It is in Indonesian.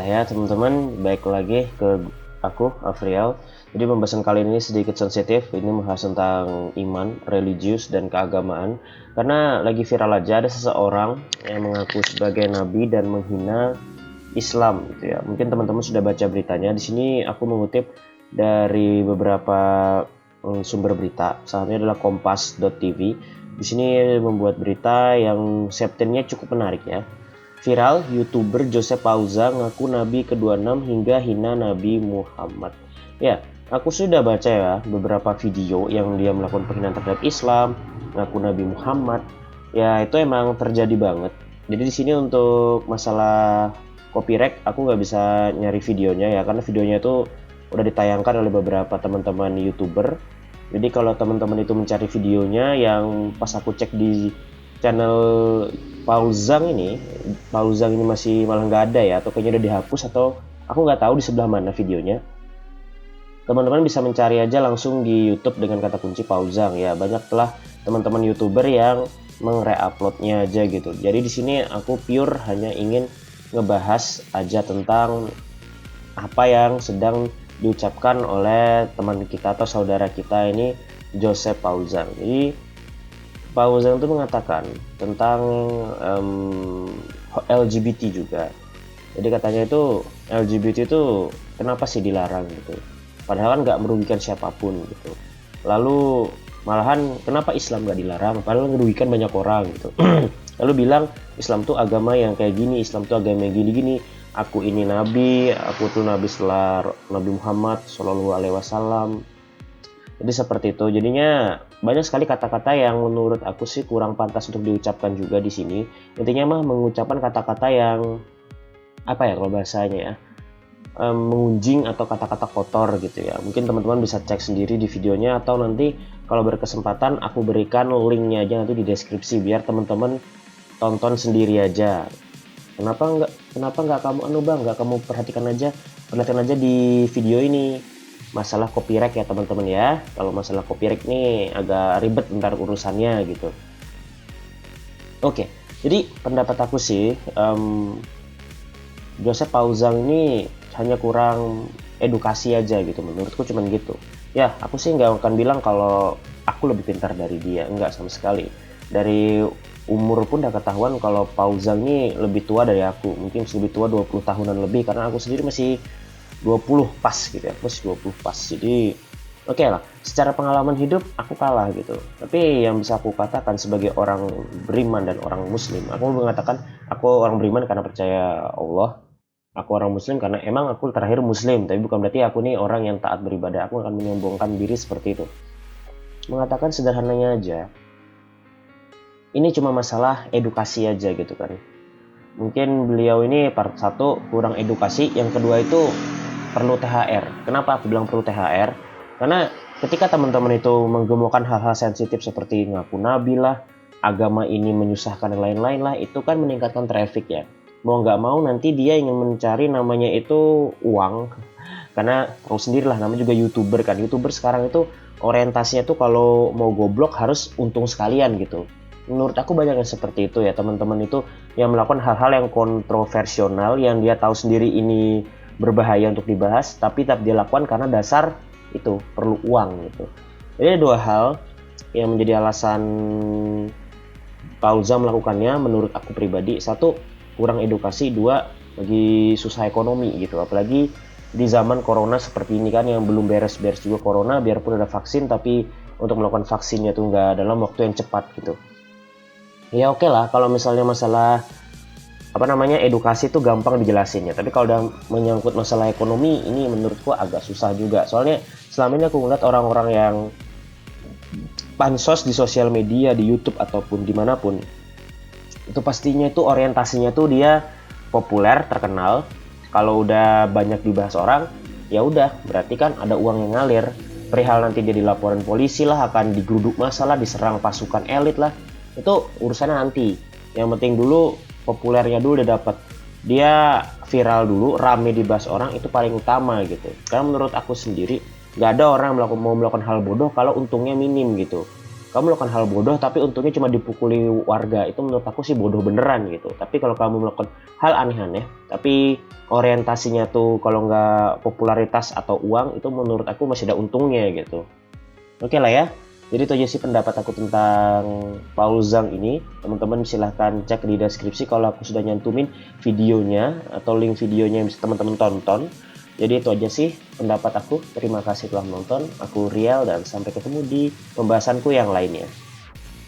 Ya teman-teman, baik lagi ke aku, Afriel. Jadi pembahasan kali ini sedikit sensitif. Ini membahas tentang iman, religius, dan keagamaan. Karena lagi viral aja ada seseorang yang mengaku sebagai nabi dan menghina Islam gitu ya. Mungkin teman-teman sudah baca beritanya. Di sini aku mengutip dari beberapa sumber berita. Salah satunya adalah kompas.tv. Di sini membuat berita yang subtitlenya cukup menarik ya. Viral, YouTuber Joseph Pauza ngaku Nabi ke-26 hingga hina Nabi Muhammad. Ya, aku sudah baca ya beberapa video yang dia melakukan penghinaan terhadap Islam, ngaku Nabi Muhammad. Ya, itu emang terjadi banget. Jadi di sini untuk masalah copyright, aku nggak bisa nyari videonya ya, karena videonya itu udah ditayangkan oleh beberapa teman-teman YouTuber. Jadi kalau teman-teman itu mencari videonya yang pas aku cek di channel Pauzang ini masih malah nggak ada ya, atau kayaknya udah dihapus, atau aku nggak tahu di sebelah mana videonya. Teman-teman bisa mencari aja langsung di YouTube dengan kata kunci Pauzang ya. Banyak telah teman-teman YouTuber yang mengre-uploadnya aja gitu. Jadi di sini aku pure hanya ingin ngebahas aja tentang apa yang sedang diucapkan oleh teman kita atau saudara kita ini, Joseph Pauzang. Jadi Pauzang itu mengatakan tentang LGBT juga. Jadi katanya itu LGBT itu kenapa sih dilarang gitu? Padahal kan nggak merugikan siapapun gitu. Lalu malahan kenapa Islam nggak dilarang? Padahal merugikan banyak orang gitu. Lalu bilang Islam tuh agama yang kayak gini, Islam tuh agama yang gini-gini. Aku ini nabi, aku tuh nabi setelah Nabi Muhammad Shallallahu Alaihi Wasallam. Jadi seperti itu. Jadinya banyak sekali kata-kata yang menurut aku sih kurang pantas untuk diucapkan juga di sini. Intinya mah mengucapkan kata-kata yang apa ya kalau bahasanya ya, mengunjing atau kata-kata kotor gitu ya. Mungkin teman-teman bisa cek sendiri di videonya, atau nanti kalau berkesempatan aku berikan linknya aja nanti di deskripsi biar teman-teman tonton sendiri aja. Kenapa nggak kamu nggak kamu perhatikan aja di video ini. Masalah copyright ya teman-teman ya. Kalau masalah copyright ini agak ribet bentar urusannya gitu. Oke, jadi pendapat aku sih Joseph Pauzang ini hanya kurang edukasi aja gitu, menurutku cuman gitu. Ya, aku sih nggak akan bilang kalau aku lebih pintar dari dia, nggak sama sekali. Dari umur pun udah ketahuan kalau Pauzang ini lebih tua dari aku, mungkin lebih tua 20 tahunan lebih, karena aku sendiri masih 20 pas gitu ya, plus 20 pas. Jadi oke lah, secara pengalaman hidup aku kalah gitu. Tapi yang bisa aku katakan sebagai orang beriman dan orang muslim, aku mengatakan aku orang beriman karena percaya Allah. Aku orang muslim karena emang aku terakhir muslim, tapi bukan berarti aku nih orang yang taat beribadah. Aku akan menyombongkan diri seperti itu. Mengatakan sederhananya aja, ini cuma masalah edukasi aja gitu kan. Mungkin beliau ini part satu kurang edukasi, yang kedua itu perlu THR. Kenapa aku bilang perlu THR? Karena ketika teman-teman itu menggemukan hal-hal sensitif seperti ngaku nabi lah, agama ini menyusahkan dan lain-lain lah, itu kan meningkatkan traffic ya. Mau nggak mau nanti dia ingin mencari namanya itu uang. Karena tahu sendiri lah, namanya juga YouTuber kan. YouTuber sekarang itu orientasinya tuh kalau mau goblok harus untung sekalian gitu. Menurut aku banyak yang seperti itu ya, teman-teman itu yang melakukan hal-hal yang kontroversial, yang dia tahu sendiri ini berbahaya untuk dibahas, tapi tetap dia lakukan karena dasar itu perlu uang gitu. Jadi dua hal yang menjadi alasan Pauza melakukannya menurut aku pribadi. Satu, kurang edukasi. Dua, lagi susah ekonomi gitu. Apalagi di zaman corona seperti ini kan, yang belum beres-beres juga corona, biarpun ada vaksin tapi untuk melakukan vaksinnya tuh nggak dalam waktu yang cepat gitu. Ya oke lah, kalau misalnya masalah edukasi itu gampang dijelasin ya, tapi kalau udah menyangkut masalah ekonomi ini menurutku agak susah juga. Soalnya selama ini aku ngeliat orang-orang yang pansos di sosial media, di YouTube ataupun dimanapun, itu pastinya itu orientasinya tuh dia populer, terkenal. Kalau udah banyak dibahas orang, ya udah berarti kan ada uang yang ngalir. Perihal nanti dia dilaporin polisi lah, akan digeruduk masalah, diserang pasukan elit lah, itu urusannya nanti. Yang penting dulu populernya dulu udah dapat, dia viral dulu, rame dibahas orang, itu paling utama gitu. Karena menurut aku sendiri nggak ada orang mau melakukan hal bodoh kalau untungnya minim gitu. kamu melakukan hal bodoh tapi untungnya cuma dipukuli warga, itu menurut aku sih bodoh beneran gitu. Tapi kalau kamu melakukan hal aneh-aneh tapi orientasinya tuh kalau nggak popularitas atau uang, itu menurut aku masih ada untungnya gitu. Oke lah ya. Jadi itu aja sih pendapat aku tentang Paul Zhang ini. Teman-teman silahkan cek di deskripsi kalau aku sudah nyantumin videonya atau link videonya yang bisa teman-teman tonton. Jadi itu aja sih pendapat aku. Terima kasih telah menonton. Aku Rial dan sampai ketemu di pembahasanku yang lainnya.